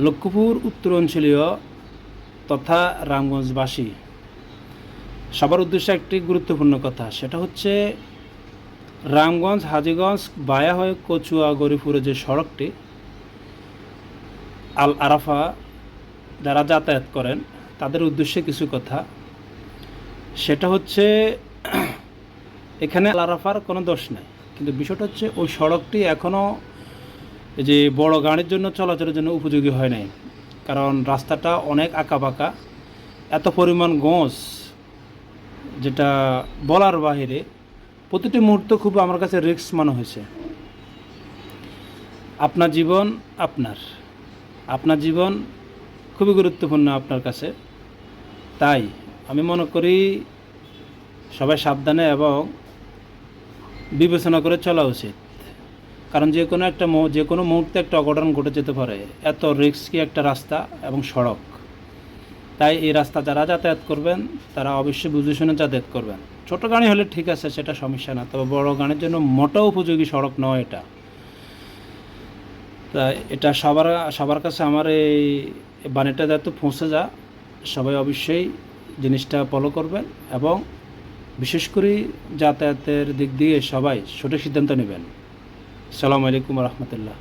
লক্ষ্মীপুর উত্তরাঞ্চলীয় তথা রামগঞ্জবাসী সবার উদ্দেশ্যে একটি গুরুত্বপূর্ণ কথা, সেটা হচ্ছে রামগঞ্জ হাজীগঞ্জ বায়া হয়ে কচুয়া গরিপুরে যে সড়কটি আল আরাফা যারা যাতায়াত করেন তাদের উদ্দেশ্যে কিছু কথা। সেটা হচ্ছে এখানে আল আরাফার কোনো দোষ নেই, কিন্তু বিষয়টা হচ্ছে ওই সড়কটি এখনও যে বড় গাড়ির জন্য চলাচলের জন্য উপযোগী হয় নাই, কারণ রাস্তাটা অনেক আঁকাবাঁকা, এত পরিমাণ গোঁজ যেটা বলার বাহিরে। প্রতিটি মুহূর্ত খুব আমার কাছে রিস্ক মনে হয়েছে। আপনার জীবন আপনার জীবন খুবই গুরুত্বপূর্ণ আপনার কাছে, তাই আমি মনে করি সবাই সাবধানে এবং বিবেচনা করে চলা উচিত, কারণ যে কোনো মুহূর্তে একটা অঘটন ঘটে যেতে পারে। এত রিস্কি একটা রাস্তা এবং সড়ক, তাই এই রাস্তা যারা যাতায়াত করবেন তারা অবশ্যই বুঝে শুনে যাতায়াত করবেন। ছোটো গাড়ি হলে ঠিক আছে, সেটা সমস্যা না, তবে বড় গাড়ির জন্য মোটেও উপযোগী সড়ক নয় এটা। তাই এটা সবার কাছে আমার এই বাণীটা যাতে পৌঁছে সবাই অবশ্যই জিনিসটা ফলো করবেন এবং বিশেষ করে যাতায়াতের দিক দিয়ে সবাই সঠিক সিদ্ধান্ত নেবেন। আসসালামু আলাইকুম রহমতুল্লাহ।